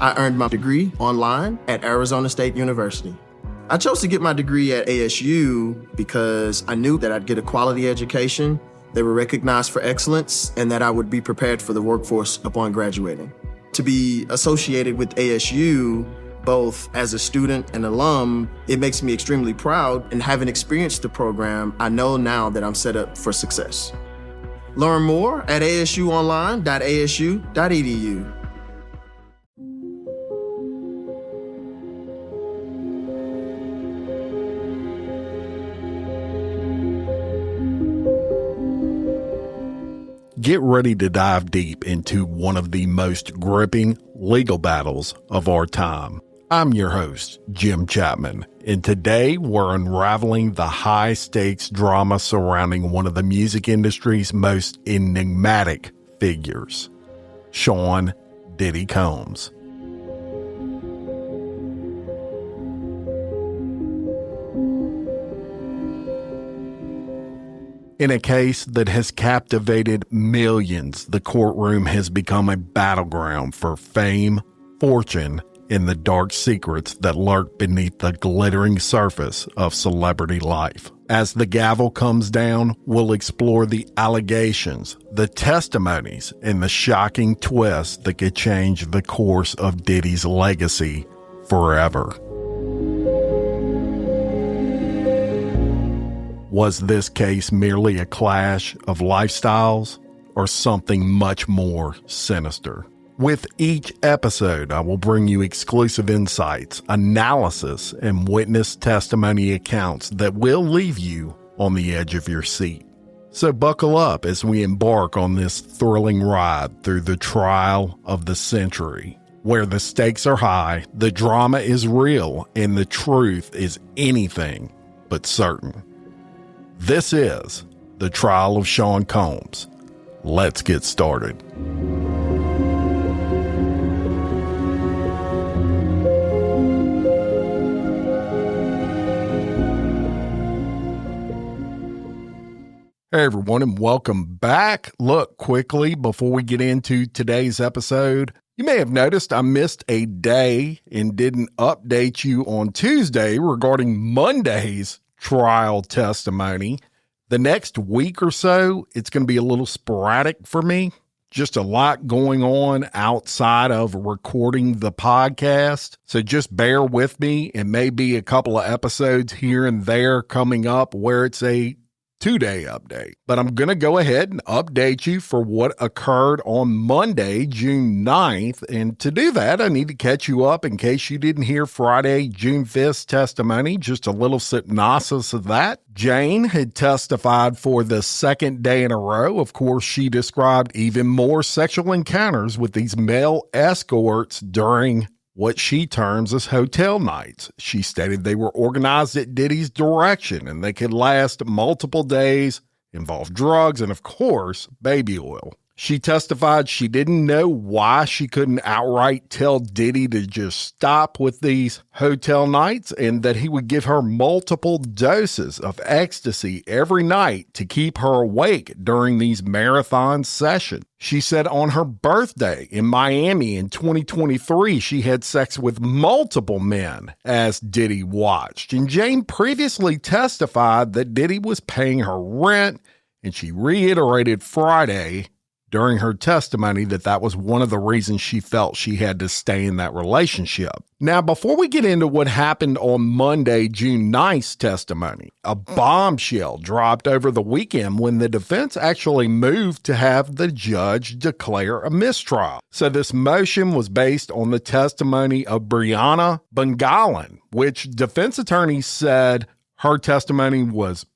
I earned my degree online at Arizona State University. I chose to get my degree at ASU because I knew that I'd get a quality education, they were recognized for excellence, and that I would be prepared for the workforce upon graduating. To be associated with ASU, both as a student and alum, it makes me extremely proud, and having experienced the program, I know now that I'm set up for success. Learn more at asuonline.asu.edu. Get ready to dive deep into one of the most gripping legal battles of our time. I'm your host, Jim Chapman, and today we're unraveling the high-stakes drama surrounding one of the music industry's most enigmatic figures, Sean Diddy Combs. In a case that has captivated millions, the courtroom has become a battleground for fame, fortune, and the dark secrets that lurk beneath the glittering surface of celebrity life. As the gavel comes down, we'll explore the allegations, the testimonies, and the shocking twists that could change the course of Diddy's legacy forever. Was this case merely a clash of lifestyles or something much more sinister? With each episode, I will bring you exclusive insights, analysis, and witness testimony accounts that will leave you on the edge of your seat. So buckle up as we embark on this thrilling ride through the trial of the century, where the stakes are high, the drama is real, and the truth is anything but certain. This is the trial of Sean Combs. Let's get started. Hey everyone, and welcome back. Look, quickly before we get into today's episode, you may have noticed I missed a day and didn't update you on Tuesday regarding Monday's trial testimony. The next week or so, it's going to be a little sporadic for me. Just a lot going on outside of recording the podcast. So just bear with me. It may be a couple of episodes here and there coming up where it's a 2-day update. But I'm going to go ahead and update you for what occurred on Monday, June 9th. And to do that, I need to catch you up in case you didn't hear Friday, June 5th's testimony. Just a little synopsis of that. Jane had testified for the second day in a row. Of course, she described even more sexual encounters with these male escorts during what she terms as hotel nights. She stated they were organized at Diddy's direction and they could last multiple days, involve drugs, and of course, baby oil. She testified she didn't know why she couldn't outright tell Diddy to just stop with these hotel nights and that he would give her multiple doses of ecstasy every night to keep her awake during these marathon sessions. She said on her birthday in Miami in 2023, she had sex with multiple men as Diddy watched. And Jane previously testified that Diddy was paying her rent, and she reiterated Friday during her testimony that was one of the reasons she felt she had to stay in that relationship. Now, before we get into what happened on Monday, June 9th's testimony, a bombshell dropped over the weekend when the defense actually moved to have the judge declare a mistrial. So this motion was based on the testimony of Brianna Bengalan, which defense attorneys said her testimony was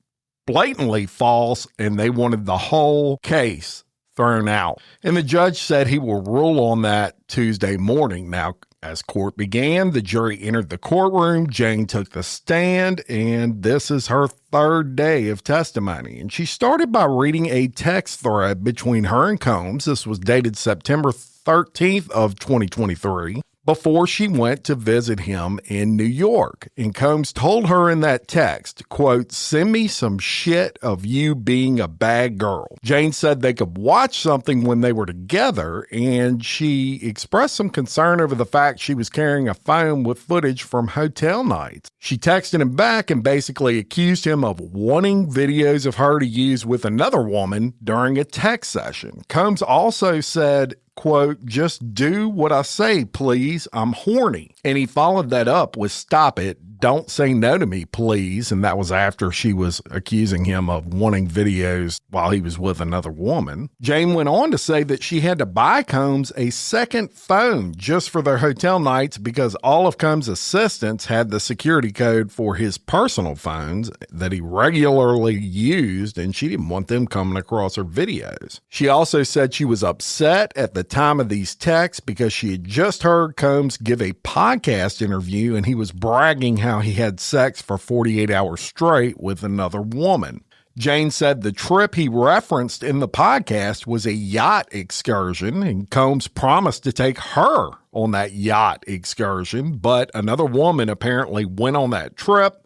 blatantly false and they wanted the whole case thrown out. And the judge said he will rule on that Tuesday morning. Now, as court began, the jury entered the courtroom. Jane took the stand, and this is her third day of testimony. And she started by reading a text thread between her and Combs. This was dated September 13th of 2023. before she went to visit him in New York. And Combs told her in that text, quote, "Send me some shit of you being a bad girl." Jane said they could watch something when they were together, and she expressed some concern over the fact she was carrying a phone with footage from hotel nights. She texted him back and basically accused him of wanting videos of her to use with another woman during a text session. Combs also said, quote, "Just do what I say, please. I'm horny." And he followed that up with, "Stop it. Don't say no to me, please." And that was after she was accusing him of wanting videos while he was with another woman. Jane went on to say that she had to buy Combs a second phone just for their hotel nights because all of Combs' assistants had the security code for his personal phones that he regularly used, and she didn't want them coming across her videos. She also said she was upset at the time of these texts because she had just heard Combs give a podcast interview and he was bragging how he had sex for 48 hours straight with another woman. Jane said the trip he referenced in the podcast was a yacht excursion, and Combs promised to take her on that yacht excursion, but another woman apparently went on that trip.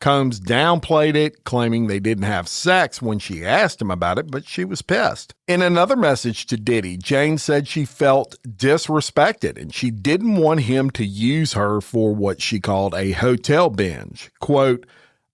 Combs downplayed it, claiming they didn't have sex when she asked him about it, but she was pissed. In another message to Diddy, Jane said she felt disrespected and she didn't want him to use her for what she called a hotel binge. Quote,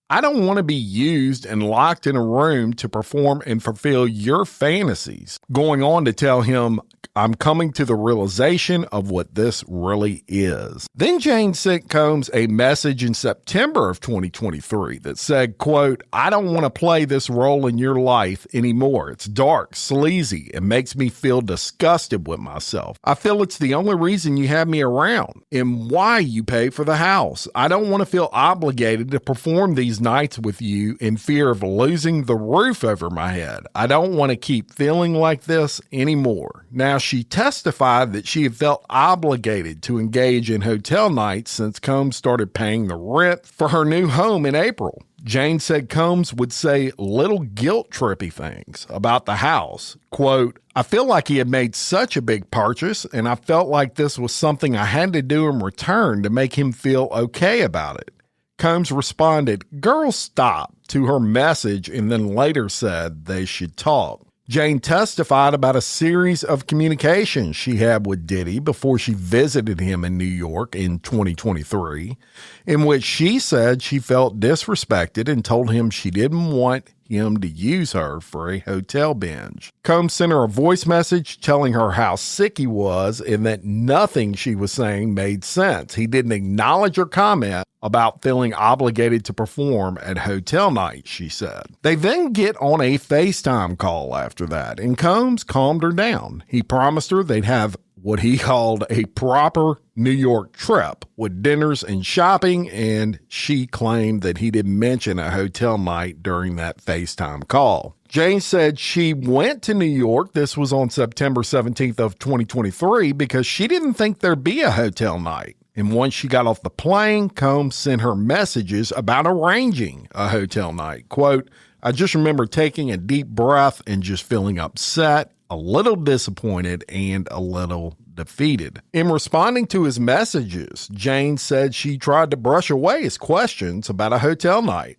"I don't want to be used and locked in a room to perform and fulfill your fantasies." Going on to tell him, "I'm coming to the realization of what this really is." Then Jane sent Combs a message in September of 2023 that said, quote, "I don't want to play this role in your life anymore. It's dark, sleazy, and makes me feel disgusted with myself. I feel it's the only reason you have me around and why you pay for the house. I don't want to feel obligated to perform these nights with you in fear of losing the roof over my head. I don't want to keep feeling like this anymore." Now, she testified that she had felt obligated to engage in hotel nights since Combs started paying the rent for her new home in April. Jane said Combs would say little guilt-trippy things about the house. Quote, "I feel like he had made such a big purchase, and I felt like this was something I had to do in return to make him feel okay about it." Combs responded, "Girl, stop," to her message and then later said they should talk. Jane testified about a series of communications she had with Diddy before she visited him in New York in 2023, in which she said she felt disrespected and told him she didn't want him to use her for a hotel binge. Combs sent her a voice message telling her how sick he was and that nothing she was saying made sense. He didn't acknowledge her comment about feeling obligated to perform at hotel nights, she said. They then get on a FaceTime call after that, and Combs calmed her down. He promised her they'd have what he called a proper New York trip with dinners and shopping, and she claimed that he didn't mention a hotel night during that FaceTime call. Jane said she went to New York, this was on September 17th of 2023, because she didn't think there'd be a hotel night. And once she got off the plane, Combs sent her messages about arranging a hotel night. Quote, "I just remember taking a deep breath and just feeling upset, a little disappointed, and a little defeated." In responding to his messages, Jane said she tried to brush away his questions about a hotel night.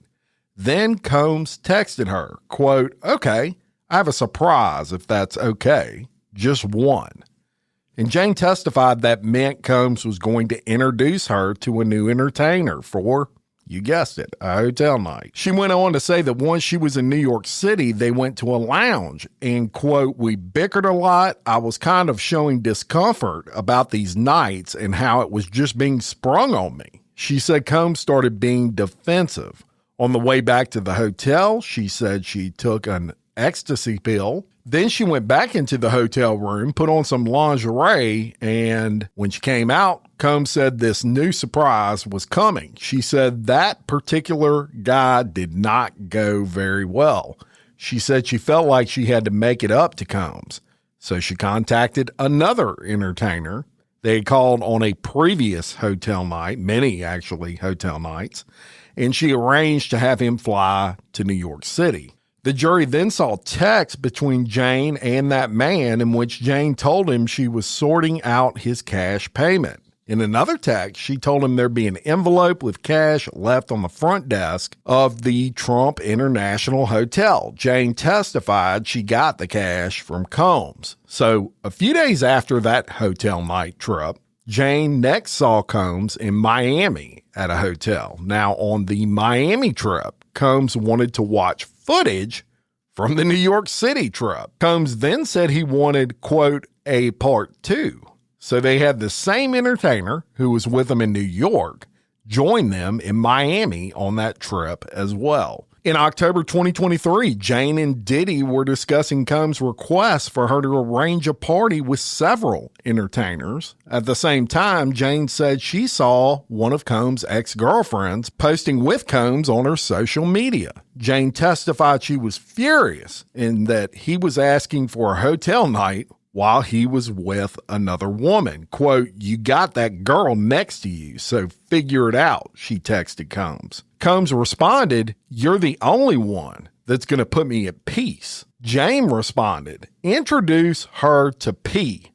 Then Combs texted her, quote, "Okay, I have a surprise if that's okay. Just one." And Jane testified that meant Combs was going to introduce her to a new entertainer for, you guessed it, a hotel night. She went on to say that once she was in New York City, they went to a lounge and, quote, "We bickered a lot. I was kind of showing discomfort about these nights and how it was just being sprung on me." She said Combs started being defensive. On the way back to the hotel, she said she took an ecstasy pill. Then she went back into the hotel room, put on some lingerie, and when she came out, Combs said this new surprise was coming. She said that particular guy did not go very well. She said she felt like she had to make it up to Combs. So she contacted another entertainer. They had called on a previous hotel night, many actually hotel nights, and she arranged to have him fly to New York City. The jury then saw texts between Jane and that man in which Jane told him she was sorting out his cash payment. In another text, she told him there'd be an envelope with cash left on the front desk of the Trump International Hotel. Jane testified she got the cash from Combs. So a few days after that hotel night trip, Jane next saw Combs in Miami at a hotel. Now, on the Miami trip, Combs wanted to watch footage from the New York City trip. Combs then said he wanted, quote, a part two. So they had the same entertainer who was with them in New York join them in Miami on that trip as well. In October 2023, Jane and Diddy were discussing Combs' request for her to arrange a party with several entertainers. At the same time, Jane said she saw one of Combs' ex-girlfriends posting with Combs on her social media. Jane testified she was furious in that he was asking for a hotel night while he was with another woman. Quote, you got that girl next to you, so figure it out, she texted Combs. Combs responded, you're the only one that's going to put me at peace. Jane responded, introduce her to P.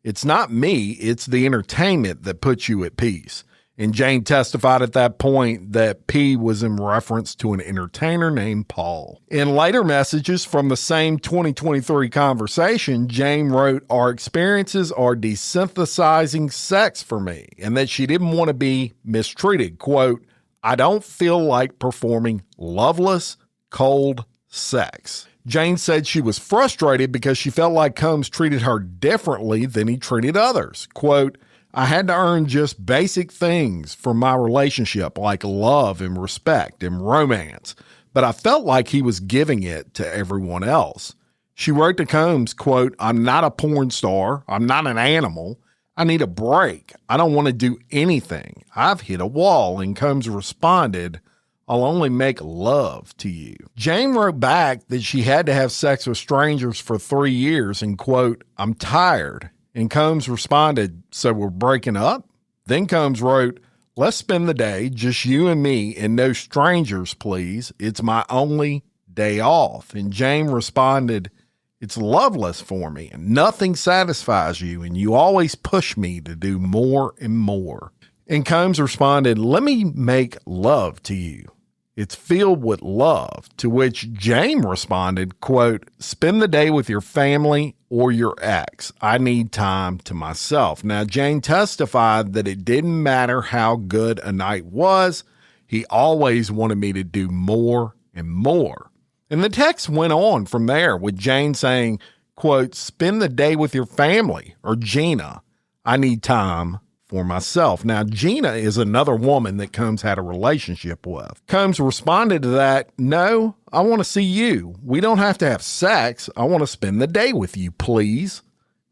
It's not me, it's the entertainment that puts you at peace. And Jane testified at that point that P was in reference to an entertainer named Paul. In later messages from the same 2023 conversation, Jane wrote, our experiences are desynthesizing sex for me, and that she didn't want to be mistreated. Quote, I don't feel like performing loveless, cold sex. Jane said she was frustrated because she felt like Combs treated her differently than he treated others. Quote, I had to earn just basic things from my relationship like love and respect and romance, but I felt like he was giving it to everyone else. She wrote to Combs, quote, I'm not a porn star. I'm not an animal. I need a break. I don't want to do anything. I've hit a wall. And Combs responded, I'll only make love to you. Jane wrote back that she had to have sex with strangers for 3 years and, quote, I'm tired. And Combs responded, so we're breaking up? Then Combs wrote, let's spend the day, just you and me, and no strangers, please. It's my only day off. And Jane responded, it's loveless for me, and nothing satisfies you, and you always push me to do more and more. And Combs responded, let me make love to you. It's filled with love, to which Jane responded, quote, spend the day with your family or your ex. I need time to myself. Now, Jane testified that it didn't matter how good a night was. He always wanted me to do more and more. And the text went on from there with Jane saying, quote, spend the day with your family or Gina. I need time for myself. Now, Gina is another woman that Combs had a relationship with. Combs responded to that, no, I want to see you. We don't have to have sex. I want to spend the day with you, please.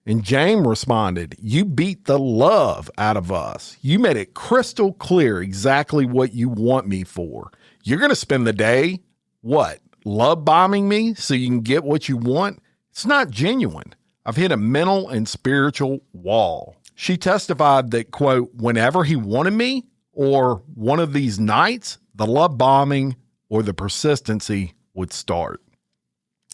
And Jane responded, you beat the love out of us. You made it crystal clear exactly what you want me for. You're going to spend the day, what, love bombing me so you can get what you want? It's not genuine. I've hit a mental and spiritual wall. She testified that, quote, whenever he wanted me or one of these nights, the love bombing or the persistency would start.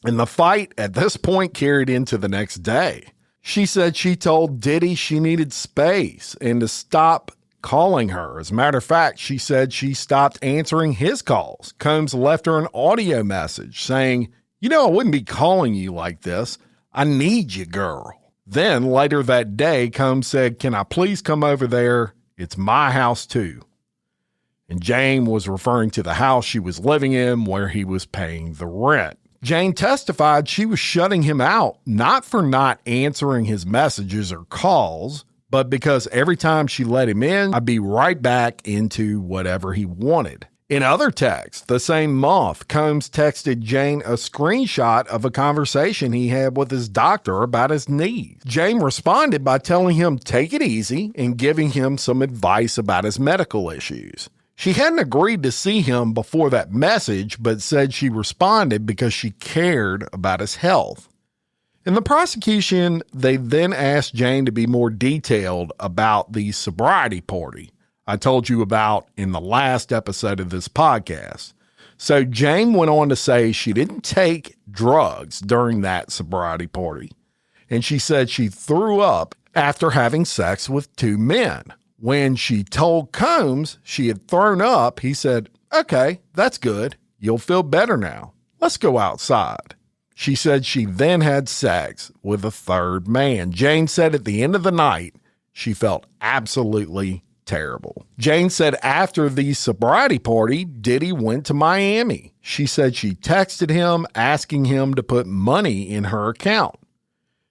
And the fight at this point carried into the next day. She said she told Diddy she needed space and to stop calling her. As a matter of fact, she said she stopped answering his calls. Combs left her an audio message saying, you know, I wouldn't be calling you like this. I need you, girl. Then later that day, Combs said, can I please come over there? It's my house too. And Jane was referring to the house she was living in where he was paying the rent. Jane testified she was shutting him out, not for not answering his messages or calls, but because every time she let him in, I'd be right back into whatever he wanted. In other texts, the same month, Combs texted Jane a screenshot of a conversation he had with his doctor about his knees. Jane responded by telling him take it easy and giving him some advice about his medical issues. She hadn't agreed to see him before that message, but said she responded because she cared about his health. In the prosecution, they then asked Jane to be more detailed about the sobriety party I told you about in the last episode of this podcast. So Jane went on to say she didn't take drugs during that sobriety party. And she said she threw up after having sex with 2 men, When she told Combs she had thrown up, he said, "Okay, that's good. You'll feel better now. Let's go outside." She said she then had sex with a third man. Jane said at the end of the night, she felt absolutely terrible. Jane said after the sobriety party, Diddy went to Miami. She said she texted him asking him to put money in her account.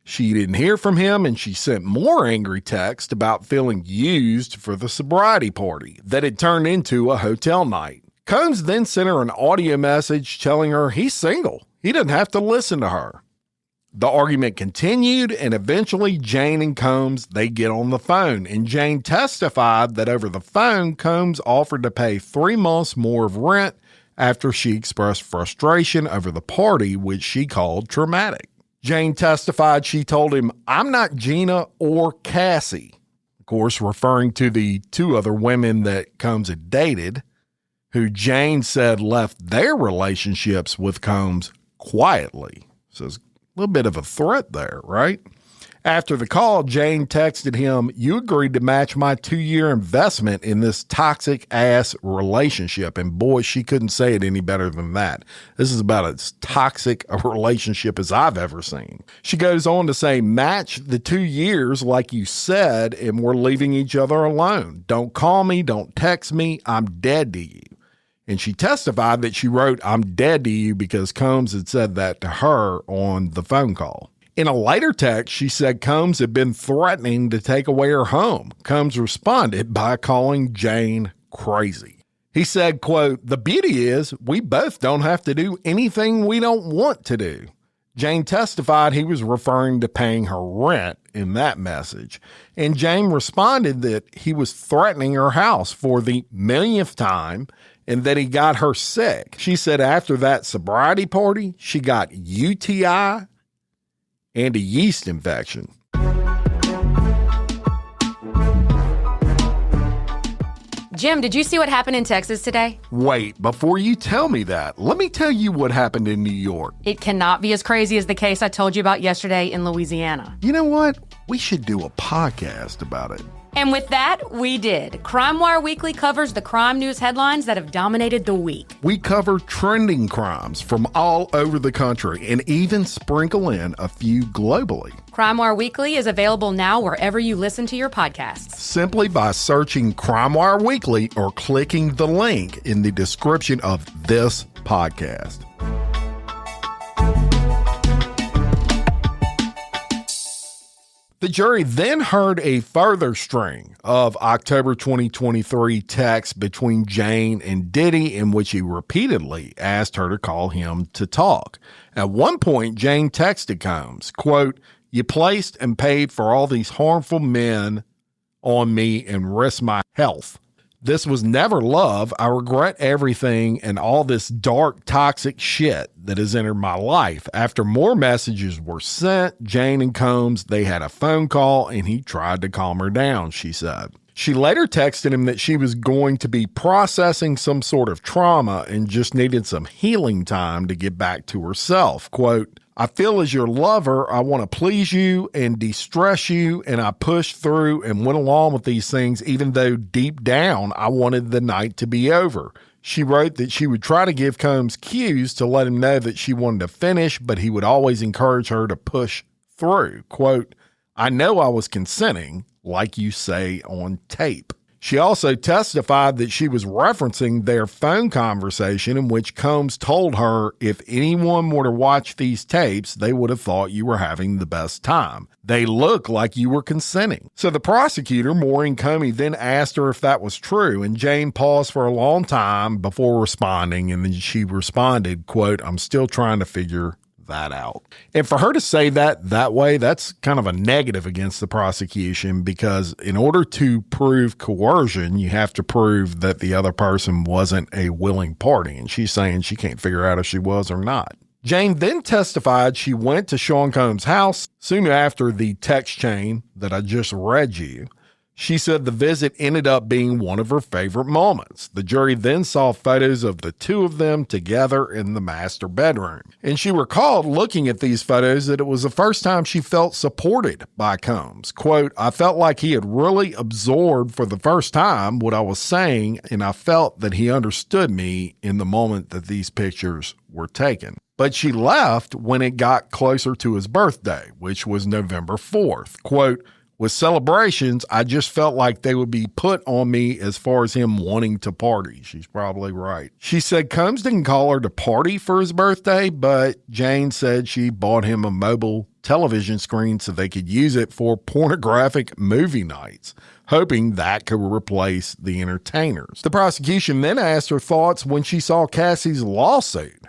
She didn't hear from him, and she sent more angry texts about feeling used for the sobriety party that had turned into a hotel night. Combs then sent her an audio message telling her he's single. He doesn't have to listen to her. The argument continued, and eventually Jane and Combs, they get on the phone, and Jane testified that over the phone, Combs offered to pay 3 months more of rent after she expressed frustration over the party, which she called traumatic. Jane testified she told him, "I'm not Gina or Cassie," of course, referring to the 2 other women that Combs had dated, who Jane said left their relationships with Combs quietly. So it's a little bit of a threat there, right? After the call, Jane texted him, "You agreed to match my 2-year investment in this toxic-ass relationship." And boy, she couldn't say it any better than that. This is about as toxic a relationship as I've ever seen. She goes on to say, "Match the 2 years like you said, and we're leaving each other alone. Don't call me, don't text me, I'm dead to you." And she testified that she wrote, "I'm dead to you," because Combs had said that to her on the phone call. In a later text, she said Combs had been threatening to take away her home. Combs responded by calling Jane crazy. He said, quote, "The beauty is we both don't have to do anything we don't want to do." Jane testified he was referring to paying her rent in that message. And Jane responded that he was threatening her house for the millionth time and that he got her sick. She said after that sobriety party, she got UTI and a yeast infection. Jim, did you see what happened in Texas today? Wait, before you tell me that, let me tell you what happened in New York. It cannot be as crazy as the case I told you about yesterday in Louisiana. You know what? We should do a podcast about it. And with that, we did. Crime Wire Weekly covers the crime news headlines that have dominated the week. We cover trending crimes from all over the country and even sprinkle in a few globally. Crime Wire Weekly is available now wherever you listen to your podcasts. Simply by searching Crime Wire Weekly or clicking the link in the description of this podcast. The jury then heard a further string of October 2023 texts between Jane and Diddy in which he repeatedly asked her to call him to talk. At one point, Jane texted Combs, quote, "You placed and paid for all these harmful men on me and risked my health. This was never love. I regret everything and all this dark, toxic shit that has entered my life." After more messages were sent, Jane and Combs, they had a phone call and he tried to calm her down, she said. She later texted him that she was going to be processing some sort of trauma and just needed some healing time to get back to herself. Quote, "I feel as your lover, I want to please you and de-stress you, and I pushed through and went along with these things even though deep down I wanted the night to be over." She wrote that she would try to give Combs cues to let him know that she wanted to finish, but he would always encourage her to push through. Quote, "I know I was consenting, like you say on tape." She also testified that she was referencing their phone conversation in which Combs told her if anyone were to watch these tapes, they would have thought you were having the best time. They look like you were consenting. So the prosecutor, Maureen Comey, then asked her if that was true, and Jane paused for a long time before responding, and then she responded, quote, "I'm still trying to figure that out." And for her to say that way, that's kind of a negative against the prosecution, because in order to prove coercion, you have to prove that the other person wasn't a willing party. And she's saying she can't figure out if she was or not. Jane then testified she went to Sean Combs' house soon after the text chain that I just read you She said the visit ended up being one of her favorite moments. The jury then saw photos of the two of them together in the master bedroom. And she recalled looking at these photos that it was the first time she felt supported by Combs. Quote, I felt like he had really absorbed for the first time what I was saying, and I felt that he understood me in the moment that these pictures were taken. But she left when it got closer to his birthday, which was November 4th. Quote, with celebrations, I just felt like they would be put on me as far as him wanting to party. She's probably right. She said Combs didn't call her to party for his birthday, but Jane said she bought him a mobile television screen so they could use it for pornographic movie nights, hoping that could replace the entertainers. The prosecution then asked her thoughts when she saw Cassie's lawsuit.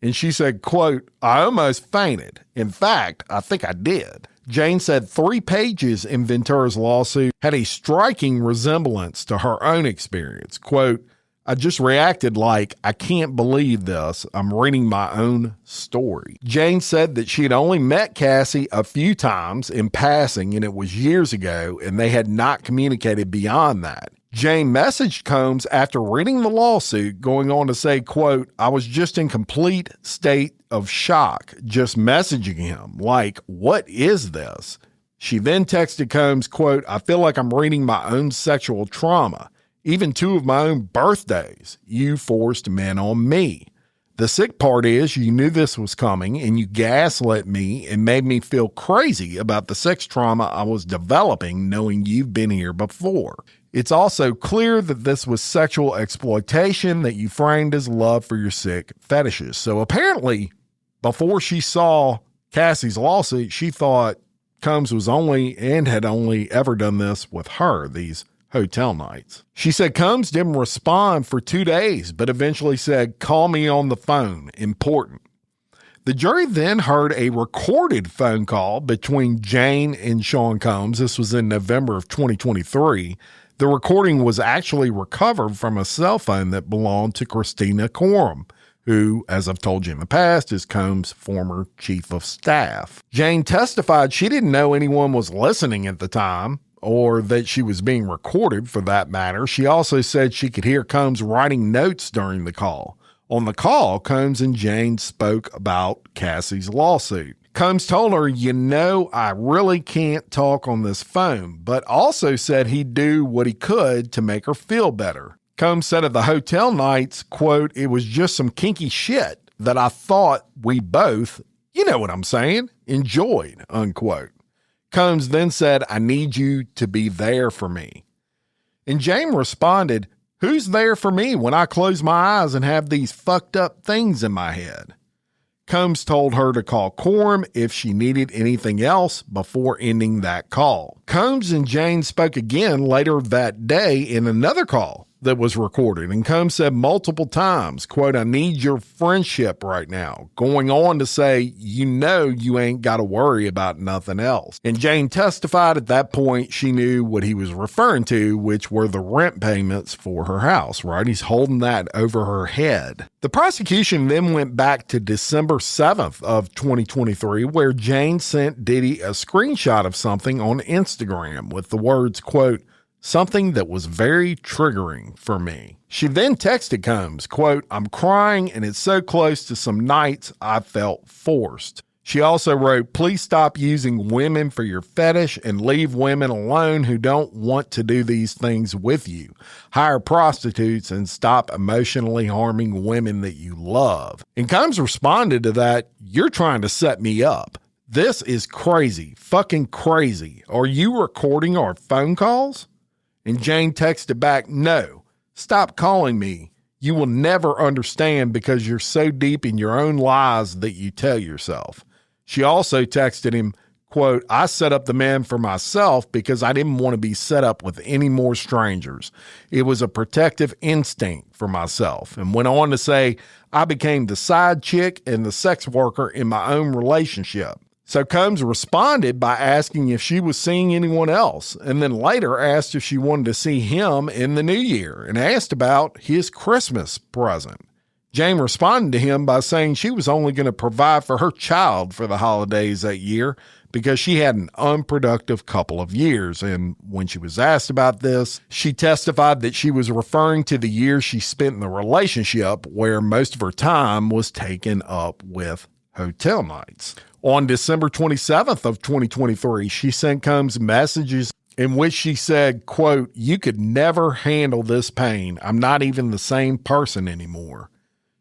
And she said, quote, I almost fainted. In fact, I think I did. Jane said 3 pages in Ventura's lawsuit had a striking resemblance to her own experience. Quote, I just reacted like, I can't believe this. I'm reading my own story. Jane said that she had only met Cassie a few times in passing, and it was years ago, and they had not communicated beyond that. Jane messaged Combs after reading the lawsuit, going on to say, quote, I was just in complete state of shock, just messaging him, like, what is this? She then texted Combs, quote, I feel like I'm reading my own sexual trauma, even 2 of my own birthdays. You forced men on me. The sick part is you knew this was coming and you gaslit me and made me feel crazy about the sex trauma I was developing knowing you've been here before. It's also clear that this was sexual exploitation that you framed as love for your sick fetishes. So apparently, before she saw Cassie's lawsuit, she thought Combs was had only ever done this with her, these hotel nights. She said Combs didn't respond for 2 days, but eventually said, call me on the phone, important. The jury then heard a recorded phone call between Jane and Sean Combs. This was in November of 2023. The recording was actually recovered from a cell phone that belonged to Christina Coram, who, as I've told you in the past, is Combs' former chief of staff. Jane testified she didn't know anyone was listening at the time, or that she was being recorded for that matter. She also said she could hear Combs writing notes during the call. On the call, Combs and Jane spoke about Cassie's lawsuit. Combs told her, I really can't talk on this phone, but also said he'd do what he could to make her feel better. Combs said of the hotel nights, quote, it was just some kinky shit that I thought we both, you know what I'm saying, enjoyed, unquote. Combs then said, I need you to be there for me. And Jane responded, who's there for me when I close my eyes and have these fucked up things in my head? Combs told her to call Coram if she needed anything else before ending that call. Combs and Jane spoke again later that day in another call that was recorded, and Combs said multiple times, quote, I need your friendship right now, going on to say, you ain't got to worry about nothing else. And Jane testified at that point she knew what he was referring to, which were the rent payments for her house, right? He's holding that over her head. The prosecution then went back to December 7th of 2023, where Jane sent Diddy a screenshot of something on Instagram with the words, quote, something that was very triggering for me. She then texted Combs, quote, I'm crying and it's so close to some nights I felt forced. She also wrote, please stop using women for your fetish and leave women alone who don't want to do these things with you. Hire prostitutes and stop emotionally harming women that you love. And Combs responded to that, you're trying to set me up. This is crazy, fucking crazy. Are you recording our phone calls? And Jane texted back, no, stop calling me. You will never understand because you're so deep in your own lies that you tell yourself. She also texted him, quote, I set up the man for myself because I didn't want to be set up with any more strangers. It was a protective instinct for myself. And went on to say, I became the side chick and the sex worker in my own relationship. So Combs responded by asking if she was seeing anyone else, and then later asked if she wanted to see him in the new year and asked about his Christmas present. Jane responded to him by saying she was only going to provide for her child for the holidays that year because she had an unproductive couple of years. And when she was asked about this, she testified that she was referring to the years she spent in the relationship where most of her time was taken up with hotel nights. On December 27th of 2023, she sent Combs messages in which she said, quote, "You could never handle this pain. I'm not even the same person anymore."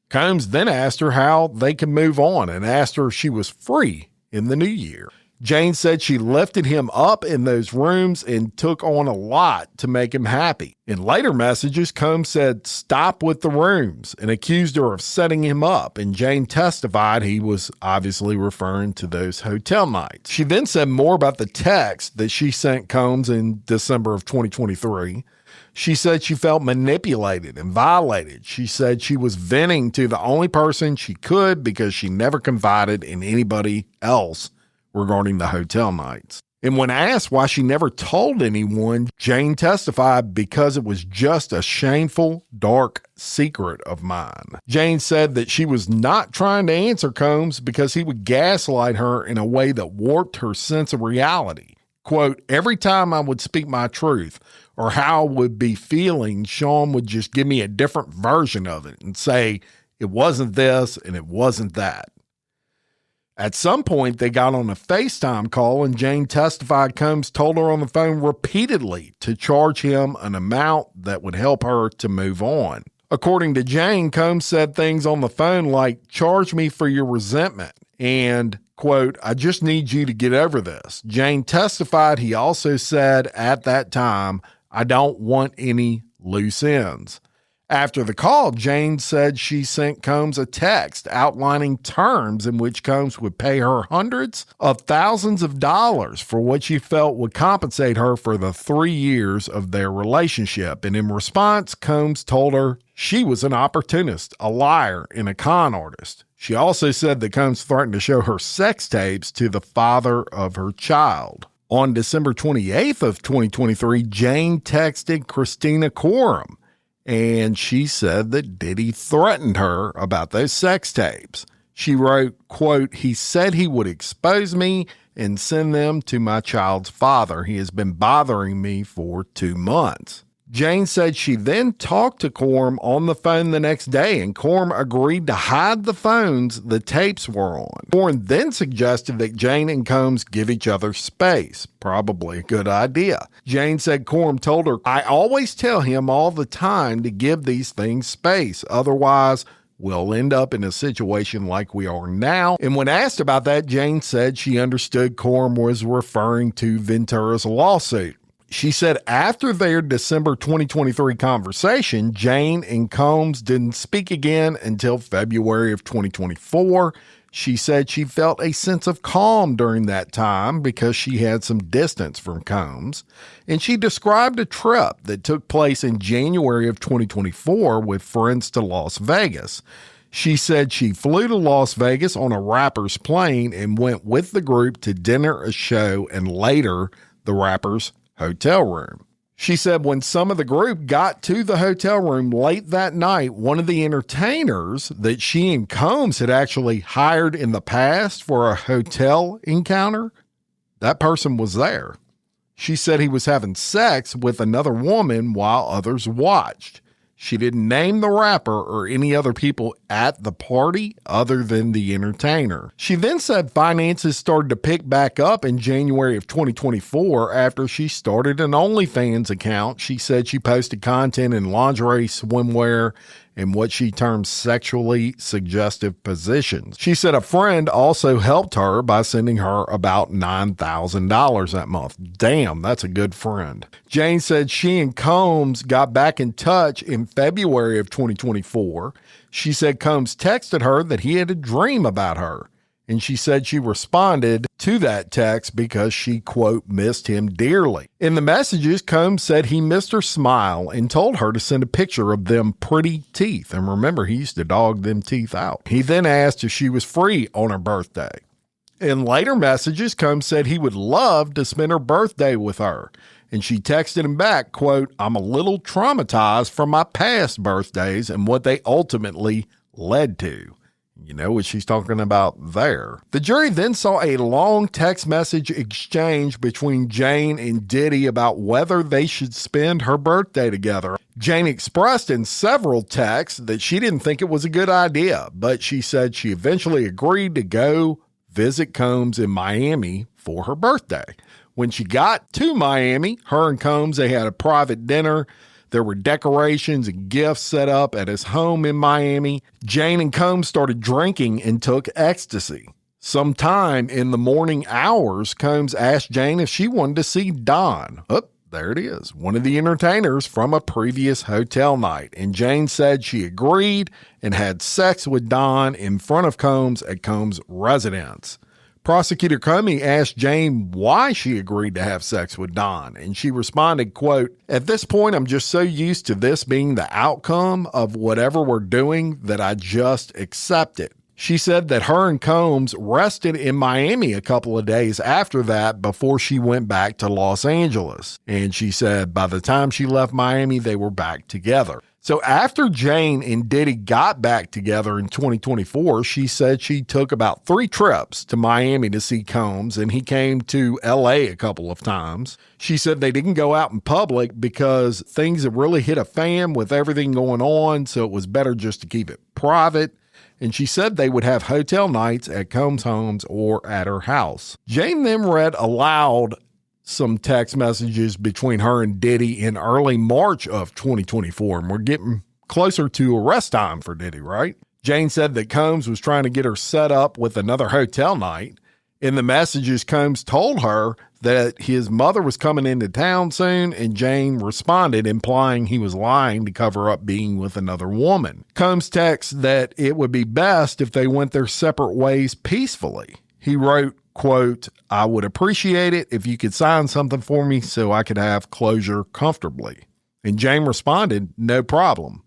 Combs then asked her how they could move on and asked her if she was free in the new year. Jane said she lifted him up in those rooms and took on a lot to make him happy. In later messages, Combs said, "Stop with the rooms," and accused her of setting him up, and Jane testified he was obviously referring to those hotel nights. She then said more about the text that she sent Combs in December of 2023. She said she felt manipulated and violated. She said she was venting to the only person she could because she never confided in anybody else regarding the hotel nights. And when asked why she never told anyone, Jane testified, "Because it was just a shameful, dark secret of mine." Jane said that she was not trying to answer Combs because he would gaslight her in a way that warped her sense of reality. Quote, "Every time I would speak my truth or how I would be feeling, Sean would just give me a different version of it and say, it wasn't this and it wasn't that." At some point, they got on a FaceTime call, and Jane testified Combs told her on the phone repeatedly to charge him an amount that would help her to move on. According to Jane, Combs said things on the phone like, "Charge me for your resentment," and, quote, "I just need you to get over this." Jane testified he also said at that time, "I don't want any loose ends." After the call, Jane said she sent Combs a text outlining terms in which Combs would pay her hundreds of thousands of dollars for what she felt would compensate her for the 3 years of their relationship. And in response, Combs told her she was an opportunist, a liar, and a con artist. She also said that Combs threatened to show her sex tapes to the father of her child. On December 28th of 2023, Jane texted Christina Quorum, and she said that Diddy threatened her about those sex tapes. She wrote, quote, "He said he would expose me and send them to my child's father. He has been bothering me for 2 months." Jane said she then talked to Quorum on the phone the next day, and Quorum agreed to hide the phones the tapes were on. Quorum then suggested that Jane and Combs give each other space. Probably a good idea. Jane said Quorum told her, "I always tell him all the time to give these things space. Otherwise, we'll end up in a situation like we are now." And when asked about that, Jane said she understood Quorum was referring to Ventura's lawsuit. She said after their December 2023 conversation, Jane and Combs didn't speak again until February of 2024. She said she felt a sense of calm during that time because she had some distance from Combs. And she described a trip that took place in January of 2024 with friends to Las Vegas. She said she flew to Las Vegas on a rapper's plane and went with the group to dinner, a show, and later the rapper's hotel room. She said when some of the group got to the hotel room late that night, one of the entertainers that she and Combs had actually hired in the past for a hotel encounter, that person was there. She said he was having sex with another woman while others watched. She didn't name the rapper or any other people at the party other than the entertainer. She then said finances started to pick back up in January of 2024 after she started an OnlyFans account. She said she posted content in lingerie, swimwear, and what she termed sexually suggestive positions. She said a friend also helped her by sending her about $9,000 that month. Damn, that's a good friend. Jane said she and Combs got back in touch in February of 2024. She said Combs texted her that he had a dream about her. And she said she responded to that text because she, quote, missed him dearly. In the messages, Combs said he missed her smile and told her to send a picture of them pretty teeth. And remember, he used to dog them teeth out. He then asked if she was free on her birthday. In later messages, Combs said he would love to spend her birthday with her. And she texted him back, quote, "I'm a little traumatized from my past birthdays and what they ultimately led to. You know what she's talking about there. The jury then saw a long text message exchange between Jane and Diddy about whether they should spend her birthday together. Jane expressed in several texts that she didn't think it was a good idea, but she said she eventually agreed to go visit Combs in Miami for her birthday. When she got to Miami, her and Combs, they had a private dinner. There were decorations and gifts set up at his home in Miami. Jane and Combs started drinking and took ecstasy. Sometime in the morning hours, Combs asked Jane if she wanted to see Don. Oh, there it is, one of the entertainers from a previous hotel night. And Jane said she agreed and had sex with Don in front of Combs at Combs' residence. Prosecutor Comey asked Jane why she agreed to have sex with Don, and she responded, quote, "At this point, I'm just so used to this being the outcome of whatever we're doing that I just accept it." She said that her and Combs rested in Miami a couple of days after that before she went back to Los Angeles. And she said by the time she left Miami, they were back together. So after Jane and Diddy got back together in 2024, she said she took about 3 trips to Miami to see Combs, and he came to LA a couple of times. She said they didn't go out in public because things had really hit a fan with everything going on, so it was better just to keep it private. And she said they would have hotel nights at Combs' homes or at her house. Jane then read aloud some text messages between her and Diddy in early March of 2024, and we're getting closer to arrest time for Diddy, right? Jane said that Combs was trying to get her set up with another hotel night. In the messages, Combs told her that his mother was coming into town soon, and Jane responded, implying he was lying to cover up being with another woman. Combs texted that it would be best if they went their separate ways peacefully. He wrote, quote, "I would appreciate it if you could sign something for me so I could have closure comfortably." And Jane responded, "No problem."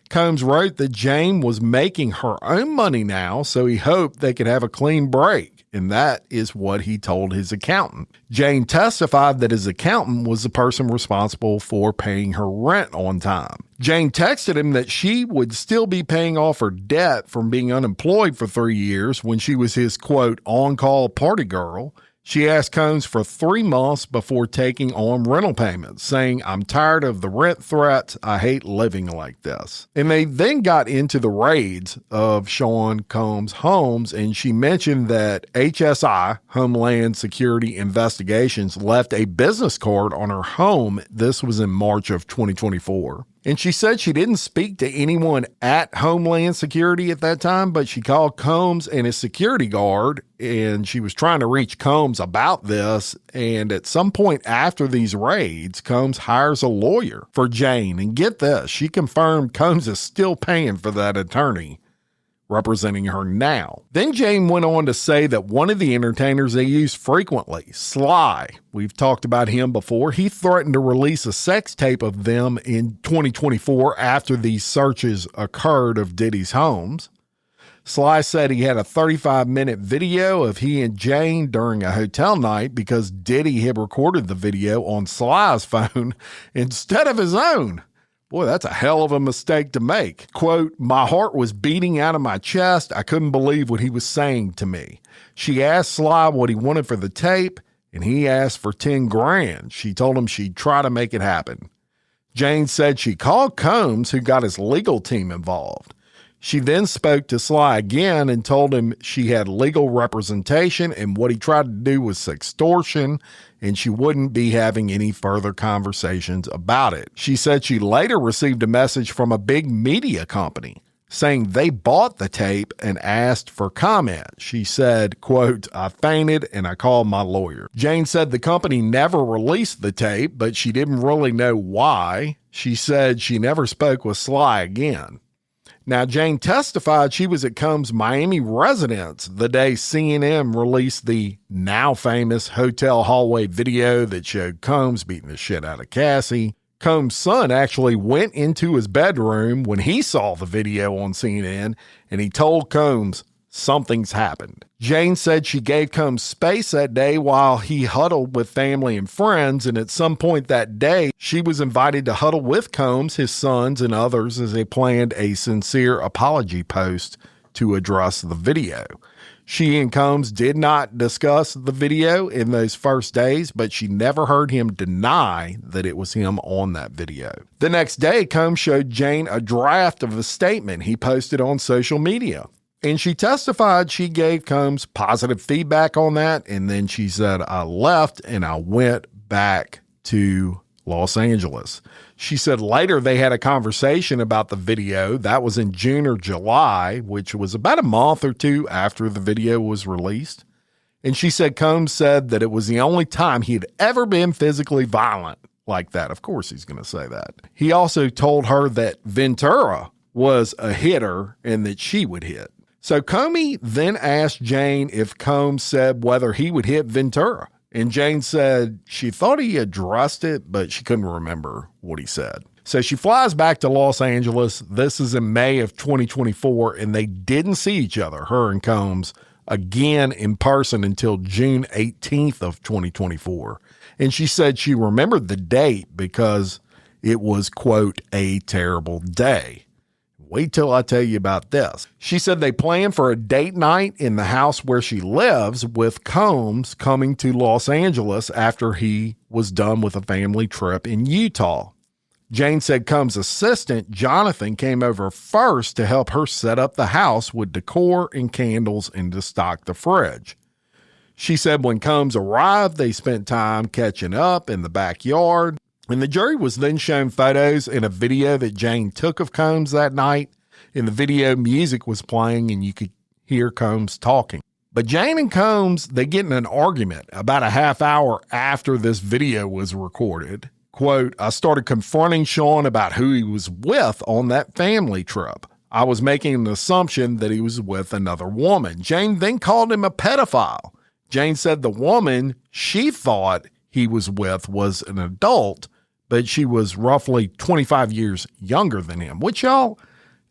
Combs wrote that Jane was making her own money now, so he hoped they could have a clean break. And that is what he told his accountant. Jane testified that his accountant was the person responsible for paying her rent on time. Jane texted him that she would still be paying off her debt from being unemployed for 3 years when she was his, quote, on-call party girl. She asked Combs for 3 months before taking on rental payments, saying, "I'm tired of the rent threats. I hate living like this." And they then got into the raids of Sean Combs' homes, and she mentioned that HSI, Homeland Security Investigations, left a business card on her home. This was in March of 2024. And she said she didn't speak to anyone at Homeland Security at that time, but she called Combs and his security guard, and she was trying to reach Combs about this. And at some point after these raids, Combs hires a lawyer for Jane. And get this, she confirmed Combs is still paying for that attorney representing her now. Then Jane went on to say that one of the entertainers they use frequently, Sly, we've talked about him before, he threatened to release a sex tape of them in 2024 after these searches occurred of Diddy's homes. Sly said he had a 35-minute video of he and Jane during a hotel night because Diddy had recorded the video on Sly's phone instead of his own. Boy, that's a hell of a mistake to make. Quote, "My heart was beating out of my chest. I couldn't believe what he was saying to me." She asked Sly what he wanted for the tape, and he asked for 10 grand. She told him she'd try to make it happen. Jane said she called Combs, who got his legal team involved. She then spoke to Sly again and told him she had legal representation and what he tried to do was extortion, and she wouldn't be having any further conversations about it. She said she later received a message from a big media company saying they bought the tape and asked for comment. She said, quote, "I fainted and I called my lawyer." Jane said the company never released the tape, but she didn't really know why. She said she never spoke with Sly again. Now, Jane testified she was at Combs' Miami residence the day CNN released the now famous hotel hallway video that showed Combs beating the shit out of Cassie. Combs' son actually went into his bedroom when he saw the video on CNN, and he told Combs, something's happened. Jane said she gave Combs space that day while he huddled with family and friends, and at some point that day, she was invited to huddle with Combs, his sons, and others as they planned a sincere apology post to address the video. She and Combs did not discuss the video in those first days, but she never heard him deny that it was him on that video. The next day, Combs showed Jane a draft of a statement he posted on social media, and she testified she gave Combs positive feedback on that, and then she said, "I left and I went back to Los Angeles." She said later they had a conversation about the video. That was in June or July, which was about a month or two after the video was released. And she said Combs said that it was the only time he had ever been physically violent like that. Of course he's going to say that. He also told her that Ventura was a hitter and that she would hit. So Comey then asked Jane if Combs said whether he would hit Ventura. And Jane said she thought he addressed it, but she couldn't remember what he said. So she flies back to Los Angeles. This is in May of 2024, and they didn't see each other, her and Combs, again in person until June 18th of 2024. And she said she remembered the date because it was, quote, a terrible day. Wait till I tell you about this. She said they planned for a date night in the house where she lives, with Combs coming to Los Angeles after he was done with a family trip in Utah. Jane said Combs' assistant, Jonathan, came over first to help her set up the house with decor and candles and to stock the fridge. She said when Combs arrived, they spent time catching up in the backyard. And the jury was then shown photos and a video that Jane took of Combs that night. In the video, music was playing and you could hear Combs talking. But Jane and Combs, they get in an argument about a half hour after this video was recorded. Quote, "I started confronting Sean about who he was with on that family trip. I was making an assumption that he was with another woman. Jane then called him a pedophile. Jane said the woman she thought he was with was an adult, but she was roughly 25 years younger than him," which, y'all,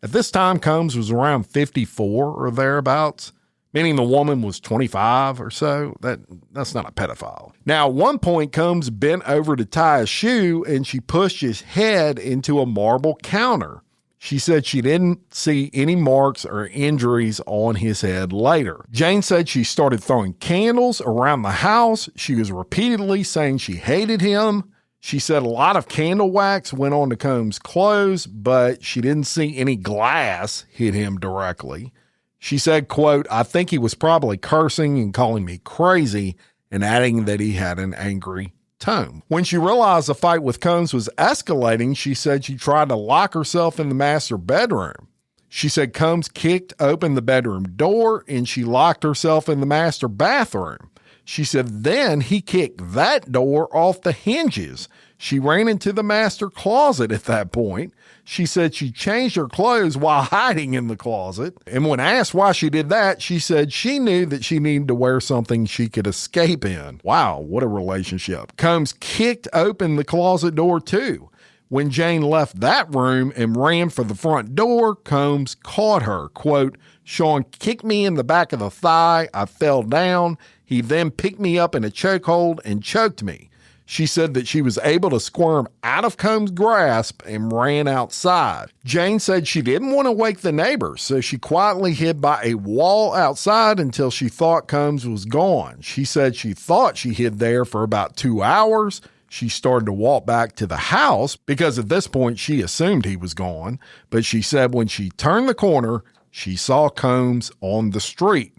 at this time, Combs was around 54 or thereabouts, meaning the woman was 25 or so. That's not a pedophile. Now, at one point, Combs bent over to tie a shoe, and she pushed his head into a marble counter. She said she didn't see any marks or injuries on his head later. Jane said she started throwing candles around the house. She was repeatedly saying she hated him. She said a lot of candle wax went onto Combs' clothes, but she didn't see any glass hit him directly. She said, quote, "I think he was probably cursing and calling me crazy," and adding that he had an angry tone. When she realized the fight with Combs was escalating, she said she tried to lock herself in the master bedroom. She said Combs kicked open the bedroom door and she locked herself in the master bathroom. She said then he kicked that door off the hinges. She ran into the master closet at that point. She said she changed her clothes while hiding in the closet. And when asked why she did that, she said she knew that she needed to wear something she could escape in. Wow, what a relationship. Combs kicked open the closet door too. When Jane left that room and ran for the front door, Combs caught her. Quote, "Sean kicked me in the back of the thigh. I fell down. He then picked me up in a chokehold and choked me." She said that she was able to squirm out of Combs' grasp and ran outside. Jane said she didn't want to wake the neighbors, so she quietly hid by a wall outside until she thought Combs was gone. She said she thought she hid there for about 2 hours. She started to walk back to the house because at this point she assumed he was gone. But she said when she turned the corner, she saw Combs on the street.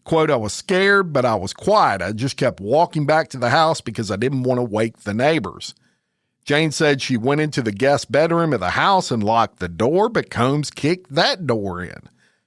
Quote, "I was scared, but I was quiet. I just kept walking back to the house because I didn't want to wake the neighbors." Jane said she went into the guest bedroom of the house and locked the door, but Combs kicked that door in.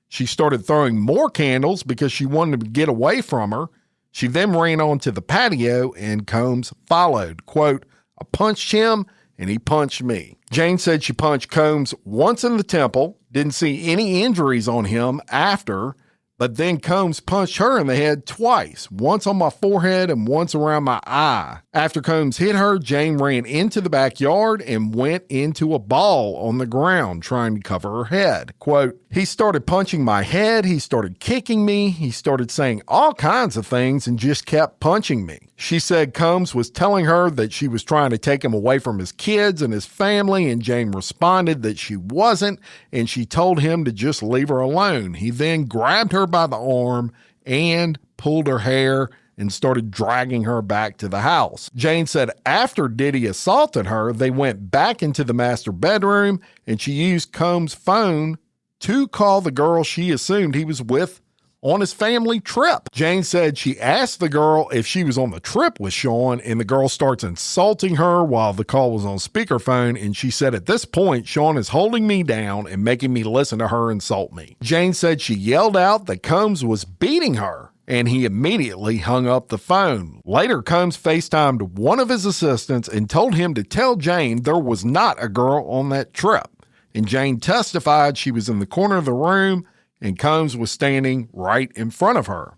She started throwing more candles because she wanted to get away from her. She then ran onto the patio and Combs followed. Quote, "I punched him and he punched me." Jane said she punched Combs once in the temple, didn't see any injuries on him after, but then Combs punched her in the head twice, once on my forehead and once around my eye. After Combs hit her, Jane ran into the backyard and went into a ball on the ground trying to cover her head. Quote, he started punching my head, he started kicking me, he started saying all kinds of things and just kept punching me. She said Combs was telling her that she was trying to take him away from his kids and his family, and Jane responded that she wasn't, and she told him to just leave her alone. He then grabbed her by the arm and pulled her hair and started dragging her back to the house. Jane said after Diddy assaulted her, they went back into the master bedroom and she used Combs' phone to call the girl she assumed he was with on his family trip. Jane said she asked the girl if she was on the trip with Sean, and the girl starts insulting her while the call was on speakerphone, and she said at this point, Sean is holding me down and making me listen to her insult me. Jane said she yelled out that Combs was beating her, and he immediately hung up the phone. Later, Combs FaceTimed one of his assistants and told him to tell Jane there was not a girl on that trip. And Jane testified she was in the corner of the room and Combs was standing right in front of her.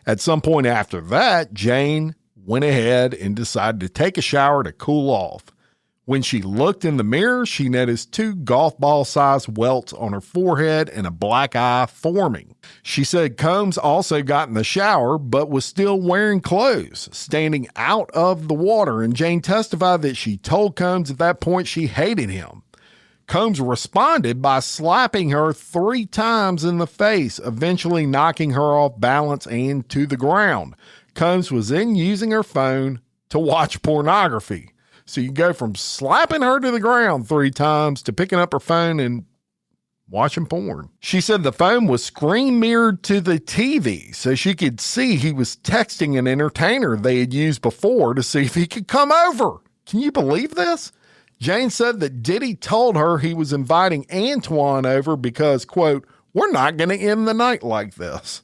At some point after that, Jane went ahead and decided to take a shower to cool off. When she looked in the mirror, she noticed 2 golf ball-sized welts on her forehead and a black eye forming. She said Combs also got in the shower, but was still wearing clothes, standing out of the water, and Jane testified that she told Combs at that point she hated him. Combs responded by slapping her 3 times in the face, eventually knocking her off balance and to the ground. Combs was then using her phone to watch pornography. So you go from slapping her to the ground 3 times to picking up her phone and watching porn. She said the phone was screen mirrored to the TV so she could see he was texting an entertainer they had used before to see if he could come over. Can you believe this? Jane said that Diddy told her he was inviting Antoine over because, quote, we're not going to end the night like this.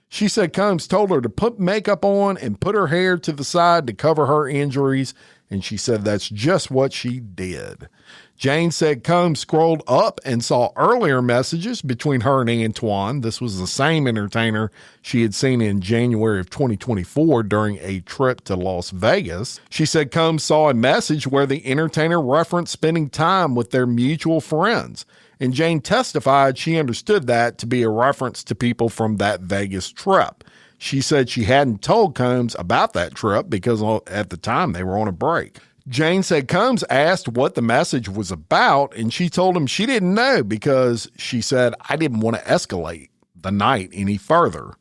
She said Combs told her to put makeup on and put her hair to the side to cover her injuries, and she said that's just what she did. Jane said Combs scrolled up and saw earlier messages between her and Antoine. This was the same entertainer she had seen in January of 2024 during a trip to Las Vegas. She said Combs saw a message where the entertainer referenced spending time with their mutual friends. And Jane testified she understood that to be a reference to people from that Vegas trip. She said she hadn't told Combs about that trip because at the time they were on a break. Jane said Combs asked what the message was about, and she told him she didn't know because she said, I didn't want to escalate the night any further.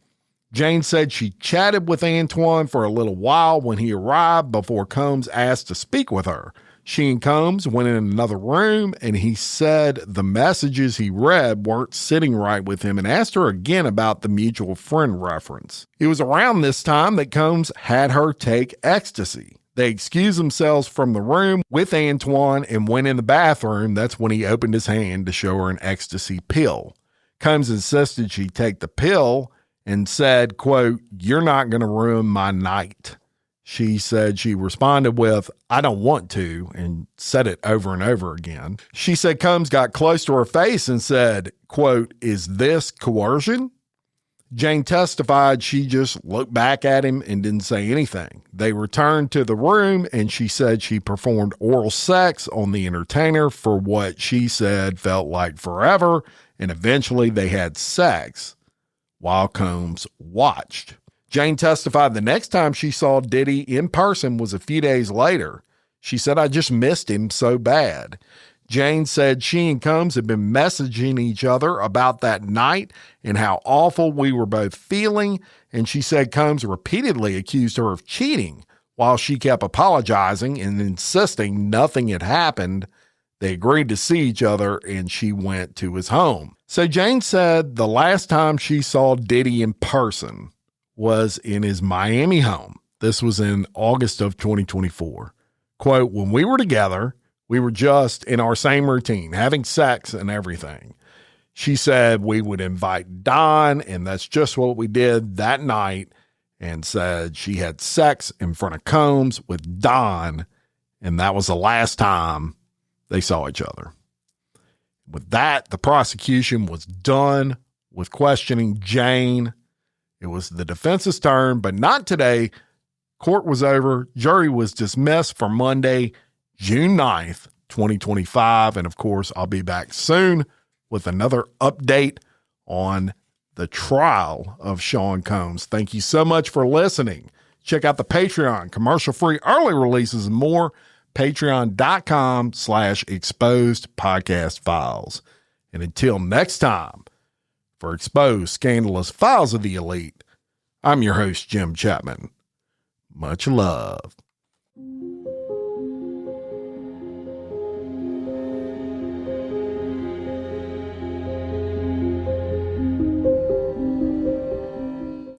Jane said she chatted with Antoine for a little while when he arrived before Combs asked to speak with her. She and Combs went in another room, and he said the messages he read weren't sitting right with him and asked her again about the mutual friend reference. It was around this time that Combs had her take ecstasy. They excused themselves from the room with Antoine and went in the bathroom. That's when he opened his hand to show her an ecstasy pill. Combs insisted she take the pill and said, quote, you're not going to ruin my night. She said she responded with, I don't want to, and said it over and over again. She said Combs got close to her face and said, quote, is this coercion? Jane testified she just looked back at him and didn't say anything. They returned to the room, and she said she performed oral sex on the entertainer for what she said felt like forever, and eventually they had sex while Combs watched. Jane testified the next time she saw Diddy in person was a few days later. She said, I just missed him so bad. Jane said she and Combs had been messaging each other about that night and how awful we were both feeling, and she said Combs repeatedly accused her of cheating while she kept apologizing and insisting nothing had happened. They agreed to see each other, and she went to his home. So Jane said the last time she saw Diddy in person was in his Miami home. This was in August of 2024. Quote, when we were together, we were just in our same routine, having sex and everything. She said we would invite Don, and that's just what we did that night, and said she had sex in front of Combs with Don, and that was the last time they saw each other. With that, the prosecution was done with questioning Jane. It was the defense's turn, but not today. Court was over. Jury was dismissed for Monday, June 9th, 2025. And of course, I'll be back soon with another update on the trial of Sean Combs. Thank you so much for listening. Check out the Patreon, commercial-free early releases and more. Patreon.com/exposed podcast files. And until next time, for Exposed Scandalous Files of the Elite, I'm your host, Jim Chapman. Much love.